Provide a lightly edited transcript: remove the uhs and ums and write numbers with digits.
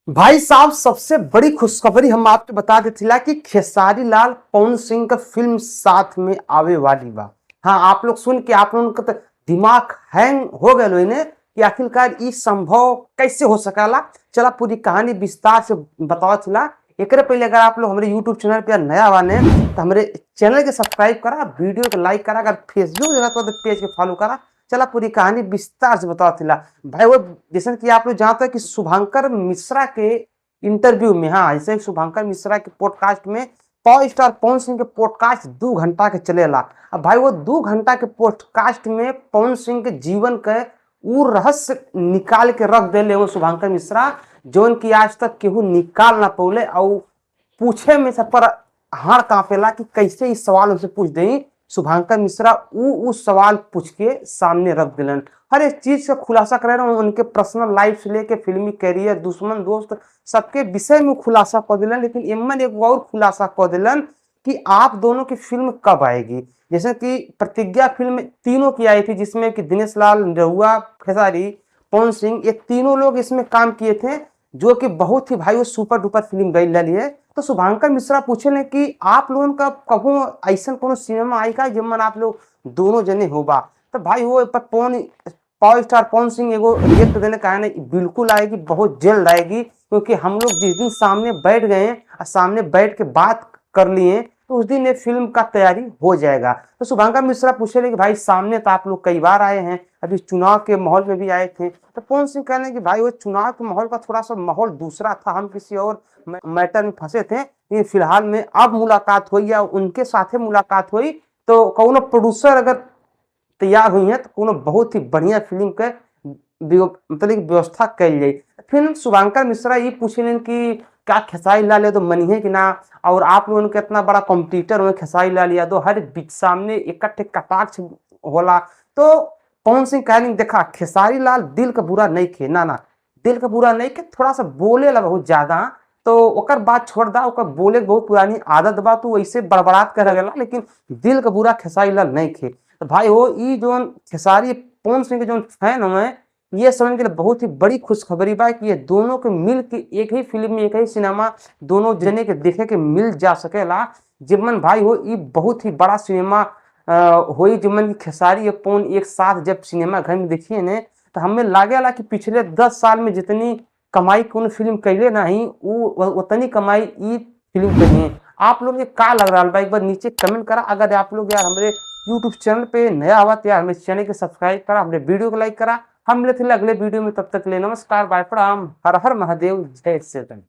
भाई साहब, सबसे बड़ी खुशखबरी हम आपको बता देथिला कि खेसारी लाल पवन सिंह का फिल्म साथ में आवे वाली बा। हाँ, आप लोग सुन के आप लोगों का तो दिमाग हैंग हो गए लोने कि आखिरकार ये संभव कैसे हो सकाला। चला पूरी कहानी विस्तार से बताओ थिला। एक पहले अगर आप लोग हमारे यूट्यूब चैनल पे नया बने तो हमारे चैनल के सब्सक्राइब करा, वीडियो को लाइक करा, अगर फेसबुक जगह तो पेज के फॉलो करा। चला पूरी कहानी विस्तार से बताओ थिला भाई। वो जैसे कि आप लोग जानते हैं कि शुभंकर मिश्रा के इंटरव्यू में, हाँ ऐसे शुभंकर मिश्रा के पॉडकास्ट में पावर स्टार पवन सिंह के पॉडकास्ट 2 घंटा के चलेला। अब भाई वो 2 घंटा के पॉडकास्ट में पवन सिंह के जीवन के वो रहस्य निकाल के रख दे वो शुभंकर मिश्रा, जो उनकी आज तक केहू निकाल ना पौले। और पूछे में सब पर हार कांपेला कि कैसे इस सवाल उनसे पूछ दे। शुभंकर मिश्रा उस सवाल पूछ के सामने रख दिलन, हर एक चीज का खुलासा करे रहे, उनके पर्सनल लाइफ से लेके फिल्मी कैरियर, दुश्मन दोस्त सबके विषय में खुलासा कर दिलन। लेकिन इमन एक और खुलासा कर दिलन कि आप दोनों की फिल्म कब आएगी। जैसे कि प्रतिज्ञा फिल्म तीनों की आई थी, जिसमें कि दिनेश लाल, निरहुआ, खेसारी, पवन सिंह, ये तीनों लोग इसमें काम किए थे, जो कि बहुत ही भाई वो सुपर डुपर फिल्म गई है। तो शुभंकर मिश्रा पूछे कि आप लोगों का कहूँ ऐसा कोनो सिनेमा आएगा जिमन आप लोग दोनों जने होबा। तो भाई वो पावर स्टार पवन सिंह एगो रिएक्ट देने का है ना, बिल्कुल आएगी, बहुत जल्द आएगी। क्योंकि हम लोग जिस दिन सामने बैठ गए और सामने बैठ के बात कर लिए तो उस दिन ये फिल्म का तैयारी हो जाएगा। तो शुभंकर मिश्रा पूछे कि भाई सामने तो आप लोग कई बार आए हैं, अभी चुनाव के माहौल में भी आए थे। तो पवन सिंह कहने कि भाई वो चुनाव के माहौल का थोड़ा सा माहौल दूसरा था, हम किसी और मैटर में फंसे थे। ये फिलहाल में अब मुलाकात हुई या उनके साथ मुलाकात हुई तो कौन प्रोड्यूसर अगर तैयार हुई है तो कोनो बहुत ही बढ़िया फिल्म के मतलब व्यवस्था कल जाए। फिर शुभंकर मिश्रा ये पूछे कि क्या खेसारी लाल यादव मनी है कि ना, और आप लोगों के इतना बड़ा कॉम्पिटिटर हो खेसारी लाल यादव, हर बीच सामने इकट्ठे कटाक्ष होला। तो पवन सिंह कहने देखा खेसारी लाल दिल का बुरा नहीं खे, ना ना दिल का बुरा नहीं के, थोड़ा सा बोले ला बहुत ज्यादा। तो ओकर बात छोड़ दा, ओकर बोले बहुत पुरानी आदत बा, तू वैसे बड़बड़ात कर गला, लेकिन दिल का बुरा खेसारी लाल नहीं खे। तो भाई वो ई जो खेसारी पवन सिंह के जो फैन हुए ये समझ के लिए बहुत ही बड़ी खुशखबरी बा कि ये दोनों के मिल के एक ही फिल्म में, एक ही सिनेमा दोनों जने के देखे के मिल जा सकेला। जिमन भाई हो ये बहुत ही बड़ा सिनेमा होई, जिमन खेसारी और पवन एक साथ जब सिनेमा घर में देखिए ने तो हमें लागेला कि पिछले 10 साल में जितनी कमाई कौन फिल्म कैले नहीं उतनी कमाई ई फिल्म करी है। आप लोग ये का लग रहा है एक बार नीचे कमेंट करा। अगर आप लोग यार हमारे यूट्यूब चैनल पे नया हुआ तो यार हमें चैनल को सब्सक्राइब करा, हमारे वीडियो को लाइक करा। हम मिले थे अगले वीडियो में, तब तक ले नमस्कार, बाय प्रणाम, हर हर महादेव, जय श्री राम।